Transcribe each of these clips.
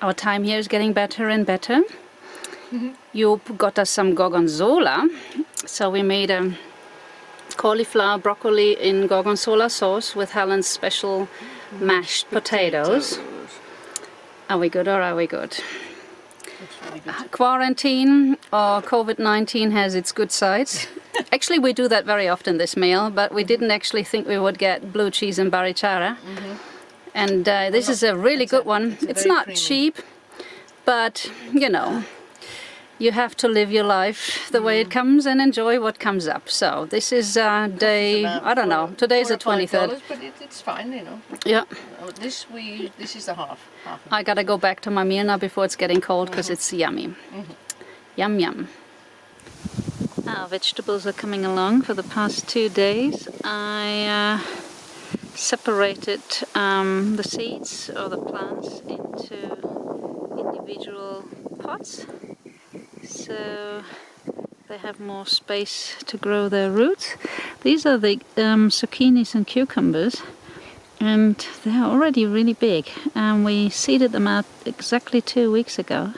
Our time here is getting better and better. You got us some gorgonzola, so we made a cauliflower broccoli in gorgonzola sauce with Helen's special mashed potatoes. Are we good or are we good? Really good. Quarantine or COVID-19 has its good sides. Actually, we do that very often, this meal, but we didn't actually think we would get blue cheese and Barichara. And this is a really good one. It's not creamy. cheap, but you know, you have to live your life the way it comes and enjoy what comes up. So this is day, I don't know, today's the 23rd. But it's fine, you know. Yeah. This is the half. I gotta go back to my meal now before it's getting cold because it's yummy. Yum yum. Our vegetables are coming along for the past 2 days. I separated the seeds or the plants into individual pots, so they have more space to grow their roots. These are the zucchinis and cucumbers, and they are already really big. We seeded them out exactly 2 weeks ago,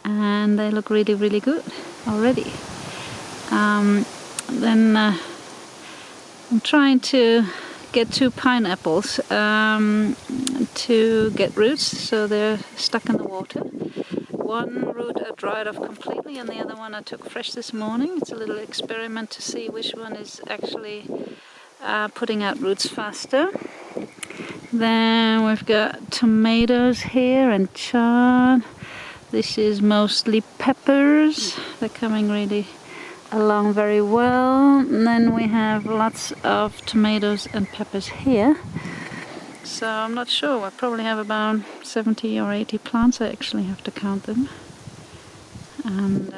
and they look really, really good already. Then I'm trying to get 2 pineapples to get roots, so they're stuck in the water. One root I dried off completely, and the other one I took fresh this morning. It's a little experiment to see which one is actually putting out roots faster. Then we've got tomatoes here and chard. This is mostly peppers. They're coming really along very well. And then we have lots of tomatoes and peppers here. So I'm not sure, I probably have about 70 or 80 plants. I actually have to count them. And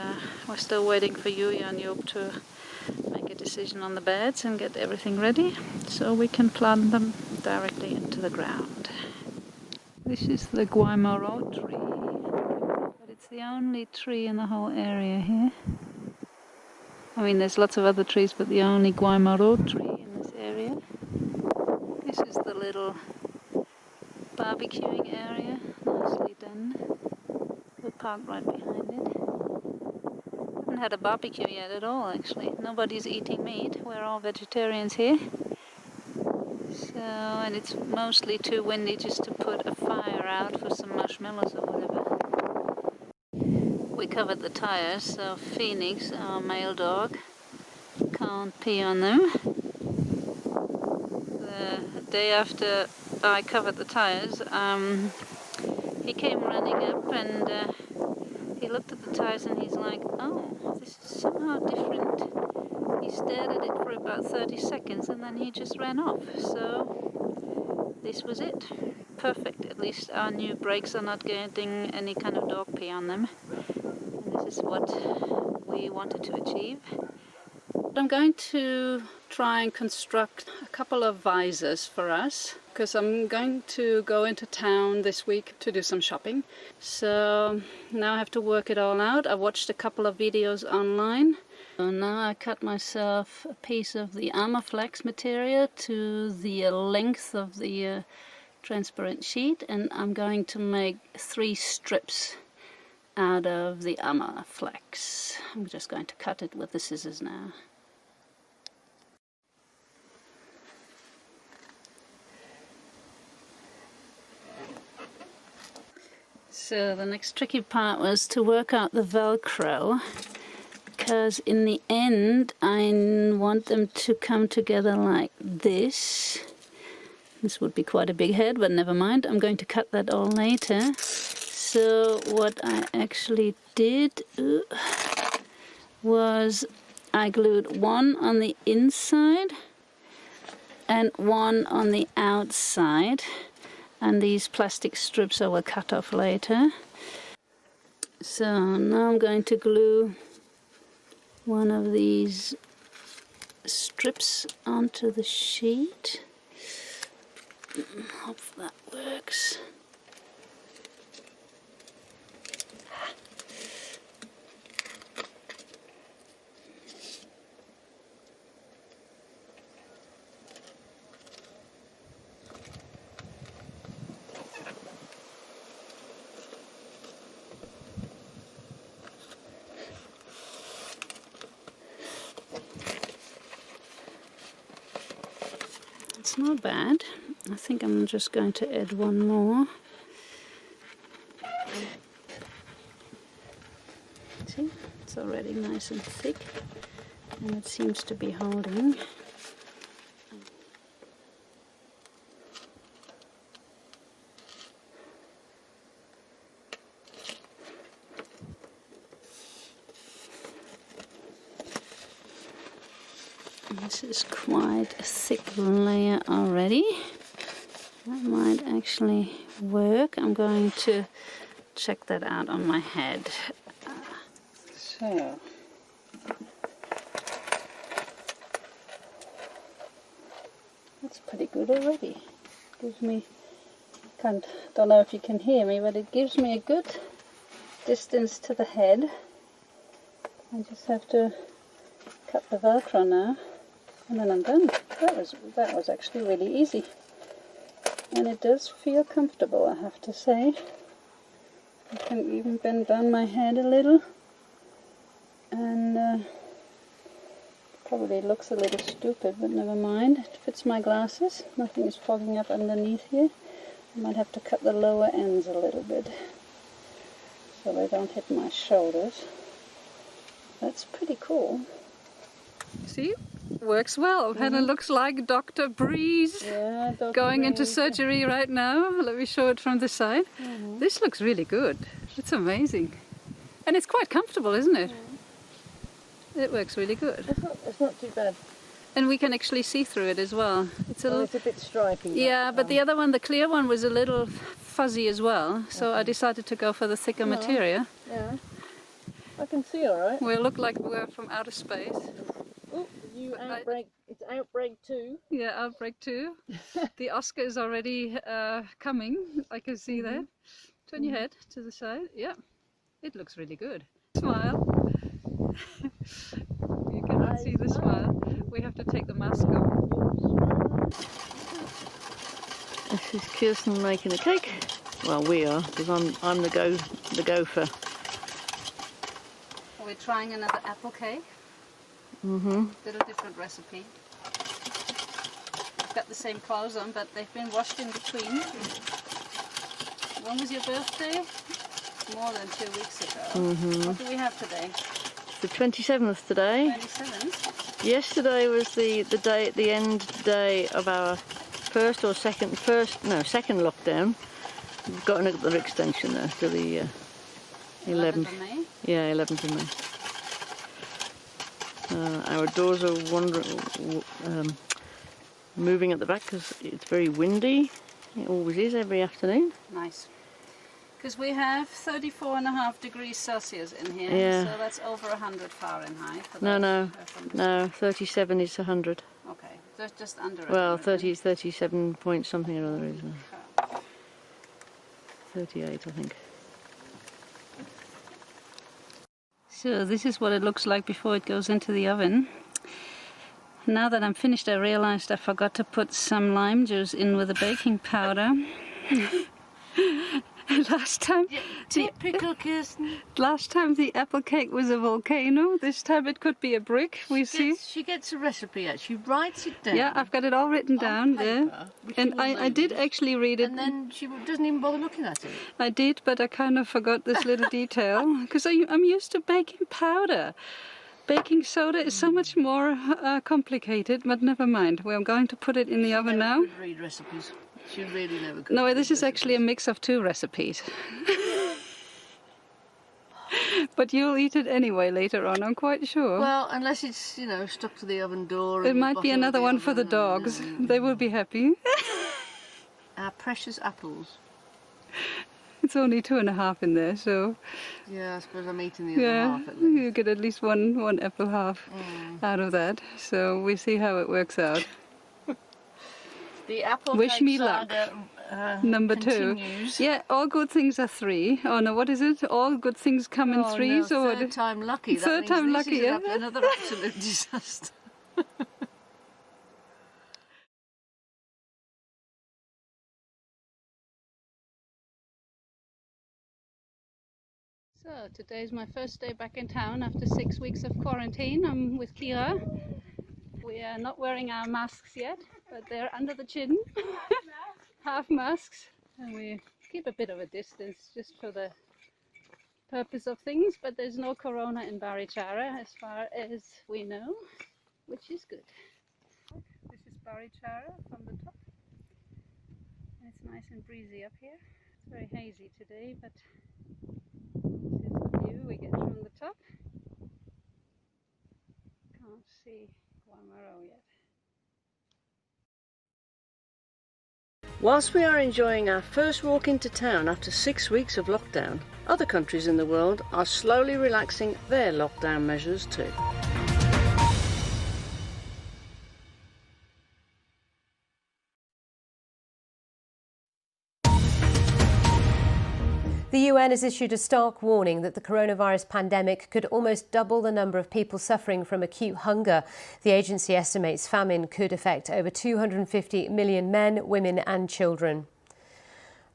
we're still waiting for Yuya and Job to make a decision on the beds and get everything ready so we can plant them directly into the ground. This is the guaimaro tree, but it's the only tree in the whole area here. I mean, there's lots of other trees, but the only guaimaro tree in this area. This is the little barbecuing area, nicely done. We're parked right behind it. Haven't had a barbecue yet at all, actually. Nobody's eating meat. We're all vegetarians here. So, and it's mostly too windy just to put a fire out for some marshmallows or whatever. We covered the tires, so Phoenix, our male dog, can't pee on them. The day after I covered the tires, he came running up and he looked at the tires and he's like, oh, this is somehow different. He stared at it for about 30 seconds and then he just ran off. So this was it. Perfect. At least our new brakes are not getting any kind of dog pee on them. And this is what we wanted to achieve. I'm going to try and construct a couple of visors for us because I'm going to go into town this week to do some shopping. So now I have to work it all out. I watched a couple of videos online. So now I cut myself a piece of the Armorflex material to the length of the transparent sheet, and I'm going to make 3 strips out of the Armorflex. I'm just going to cut it with the scissors now. So the next tricky part was to work out the Velcro, because in the end I want them to come together like this. This would be quite a big head, but never mind. I'm going to cut that all later. So what I actually did was I glued one on the inside and one on the outside. And these plastic strips I will cut off later. So now I'm going to glue one of these strips onto the sheet. Hope that works. That's not bad. I think I'm just going to add one more. See, it's already nice and thick, and it seems to be holding. This is quite a thick layer already. That might actually work. I'm going to check that out on my head. So, that's pretty good already. Gives me, don't know if you can hear me, but it gives me a good distance to the head. I just have to cut the Velcro now, and then I'm done. That was actually really easy, and it does feel comfortable, I have to say. I can even bend down my head a little, and probably looks a little stupid, but never mind. It fits my glasses. Nothing is fogging up underneath here. I might have to cut the lower ends a little bit so they don't hit my shoulders. That's pretty cool. See? Works well. Hannah looks like Dr. Breeze. Yeah, Dr. Going Breeze. Into surgery right now. Let me show it from the side. This looks really good. It's amazing. And it's quite comfortable, isn't it? It works really good. It's not too bad. And we can actually see through it as well. It's a bit stripy. Yeah, but the other one, the clear one, was a little fuzzy as well. So I decided to go for the thicker material. Yeah. I can see all right. We look like we're from outer space. Oh, outbreak. It's outbreak 2. Yeah, outbreak 2. The Oscar is already coming. I can see that. Turn your head to the side. Yeah, it looks really good. Smile. You cannot see the smile. We have to take the mask off. This is Kirsten making a cake. Well, we are, because I'm the gopher. We're trying another apple cake. Little different recipe. I've got the same clothes on, but they've been washed in between. When was your birthday? More than 2 weeks ago. What do we have today? The 27th today. 27th. Yesterday was the end day of our second lockdown. We've got another extension there to the 11th of May. Yeah, 11th of May. Our doors are moving at the back because it's very windy. It always is every afternoon. Nice. Because we have 34.5 degrees Celsius in here, Yeah. so that's over 100 Fahrenheit. No, 37 is 100. Okay, just under. Well, 30 is 37 point something or other, isn't it? 38, I think. So this is what it looks like before it goes into the oven. Now that I'm finished, I realized I forgot to put some lime juice in with the baking powder. Last time, Typical Kirsten. Last time the apple cake was a volcano. This time it could be a brick. She gets a recipe out. She writes it down. Yeah, I've got it all written down there. And I did actually read it. And then she doesn't even bother looking at it. I did, but I kind of forgot this little detail because I'm used to baking powder. Baking soda is so much more complicated, but never mind. We're going to put it in the oven now. Could read recipes. She really never could. No, this is actually a mix of 2 recipes. But you'll eat it anyway later on, I'm quite sure. Well, unless it's, stuck to the oven door. It might be another one for the dogs. They will be happy. Our precious apples. It's only 2.5 in there, so... Yeah, I suppose I'm eating the other half at least. You get at least one apple half out of that. So we see how it works out. The apple Wish cake me luck. Number 2. Continues. Yeah, all good things are 3. Oh no, what is it? All good things come in 3s, no, or what? Third time lucky. Third time lucky, yeah. Another absolute disaster. So today's my first day back in town after 6 weeks of quarantine. I'm with Kira. We are not wearing our masks yet. but they're under the chin, half masks, and we keep a bit of a distance just for the purpose of things, but there's no corona in Barichara as far as we know, which is good. This is Barichara from the top. It's nice and breezy up here. It's very hazy today, but this is the view we get from the top. Can't see Guamaro yet. Whilst we are enjoying our first walk into town after 6 weeks of lockdown, other countries in the world are slowly relaxing their lockdown measures too. The UN has issued a stark warning that the coronavirus pandemic could almost double the number of people suffering from acute hunger. The agency estimates famine could affect over 250 million men, women and children.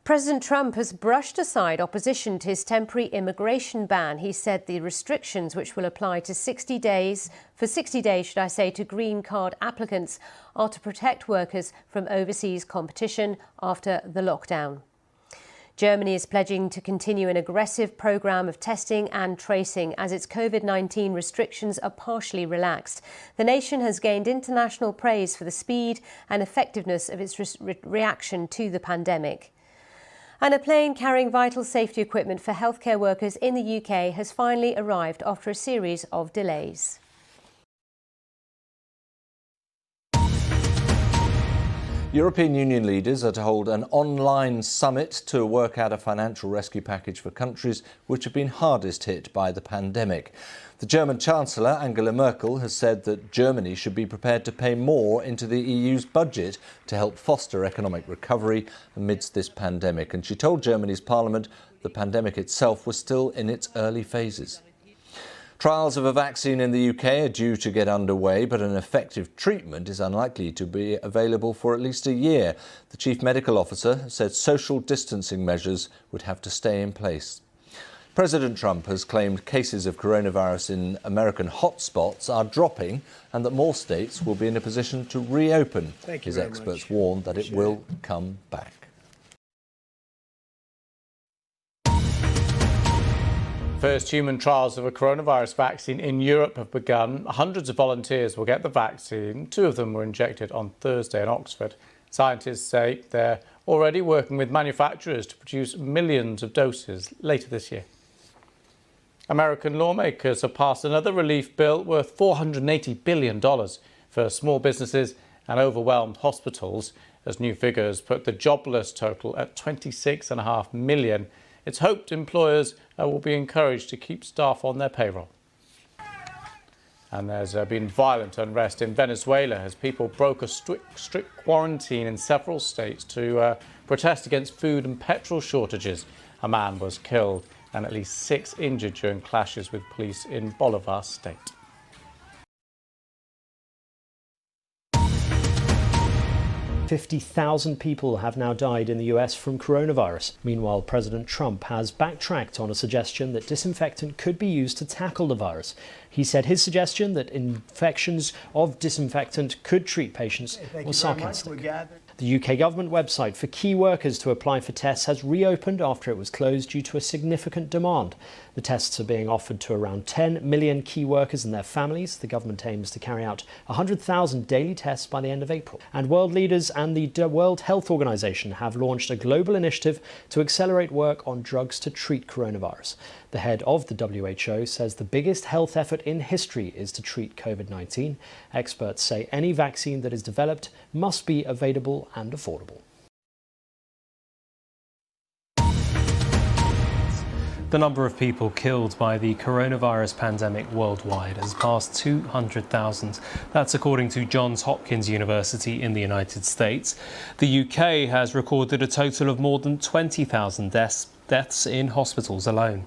President Trump has brushed aside opposition to his temporary immigration ban. He said the restrictions, which will apply to 60 days, to green card applicants, are to protect workers from overseas competition after the lockdown. Germany is pledging to continue an aggressive programme of testing and tracing as its COVID-19 restrictions are partially relaxed. The nation has gained international praise for the speed and effectiveness of its reaction to the pandemic. And a plane carrying vital safety equipment for healthcare workers in the UK has finally arrived after a series of delays. European Union leaders are to hold an online summit to work out a financial rescue package for countries which have been hardest hit by the pandemic. The German Chancellor, Angela Merkel, has said that Germany should be prepared to pay more into the EU's budget to help foster economic recovery amidst this pandemic. And she told Germany's parliament the pandemic itself was still in its early phases. Trials of a vaccine in the UK are due to get underway, but an effective treatment is unlikely to be available for at least a year. The Chief Medical Officer said social distancing measures would have to stay in place. President Trump has claimed cases of coronavirus in American hotspots are dropping and that more states will be in a position to reopen. His experts warn that it will come back. First human trials of a coronavirus vaccine in Europe have begun. Hundreds of volunteers will get the vaccine. 2 of them were injected on Thursday in Oxford. Scientists say they're already working with manufacturers to produce millions of doses later this year. American lawmakers have passed another relief bill worth $480 billion for small businesses and overwhelmed hospitals, as new figures put the jobless total at 26.5 million. It's hoped employers will be encouraged to keep staff on their payroll. And there's been violent unrest in Venezuela as people broke a strict quarantine in several states to protest against food and petrol shortages. A man was killed and at least 6 injured during clashes with police in Bolivar state. $50,000 people have now died in the US from coronavirus. Meanwhile, President Trump has backtracked on a suggestion that disinfectant could be used to tackle the virus. He said his suggestion that infections of disinfectant could treat patients was sarcastic. The UK government website for key workers to apply for tests has reopened after it was closed due to a significant demand. The tests are being offered to around 10 million key workers and their families. The government aims to carry out 100,000 daily tests by the end of April. And world leaders and the World Health Organization have launched a global initiative to accelerate work on drugs to treat coronavirus. The head of the WHO says the biggest health effort in history is to treat COVID-19. Experts say any vaccine that is developed must be available and affordable. The number of people killed by the coronavirus pandemic worldwide has passed 200,000. That's according to Johns Hopkins University in the United States. The UK has recorded a total of more than 20,000 deaths in hospitals alone.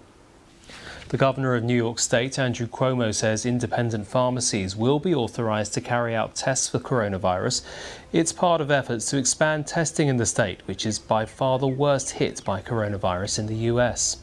The Governor of New York State, Andrew Cuomo, says independent pharmacies will be authorised to carry out tests for coronavirus. It's part of efforts to expand testing in the state, which is by far the worst hit by coronavirus in the US.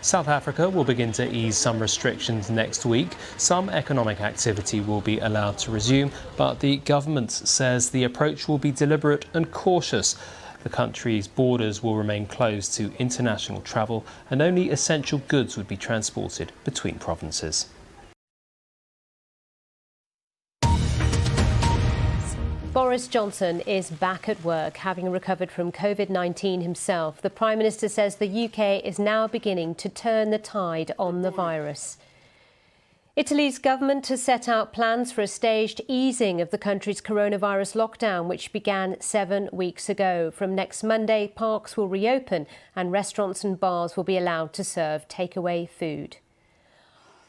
South Africa will begin to ease some restrictions next week. Some economic activity will be allowed to resume, but the government says the approach will be deliberate and cautious. The country's borders will remain closed to international travel and only essential goods would be transported between provinces. Boris Johnson is back at work, having recovered from COVID-19 himself. The Prime Minister says the UK is now beginning to turn the tide on the virus. Italy's government has set out plans for a staged easing of the country's coronavirus lockdown, which began 7 weeks ago. From next Monday, parks will reopen and restaurants and bars will be allowed to serve takeaway food.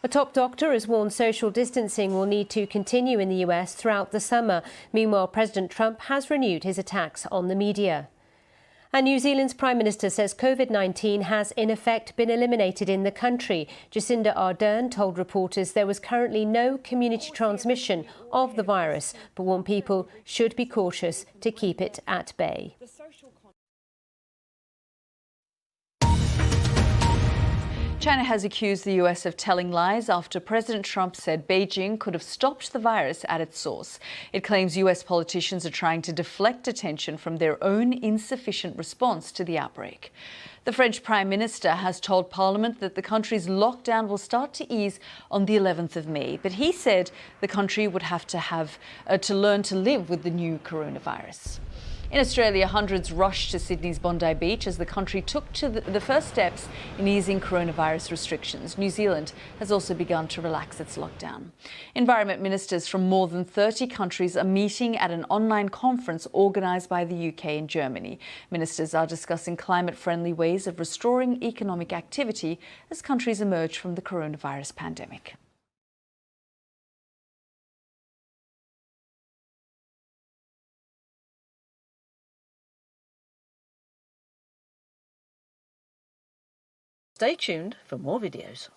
A top doctor has warned social distancing will need to continue in the US throughout the summer. Meanwhile, President Trump has renewed his attacks on the media. And New Zealand's Prime Minister says COVID-19 has in effect been eliminated in the country. Jacinda Ardern told reporters there was currently no community transmission of the virus, but warned people should be cautious to keep it at bay. China has accused the US of telling lies after President Trump said Beijing could have stopped the virus at its source. It claims US politicians are trying to deflect attention from their own insufficient response to the outbreak. The French Prime Minister has told Parliament that the country's lockdown will start to ease on the 11th of May, but he said the country would have to learn to live with the new coronavirus. In Australia, hundreds rushed to Sydney's Bondi Beach as the country took to the first steps in easing coronavirus restrictions. New Zealand has also begun to relax its lockdown. Environment ministers from more than 30 countries are meeting at an online conference organised by the UK and Germany. Ministers are discussing climate-friendly ways of restoring economic activity as countries emerge from the coronavirus pandemic. Stay tuned for more videos.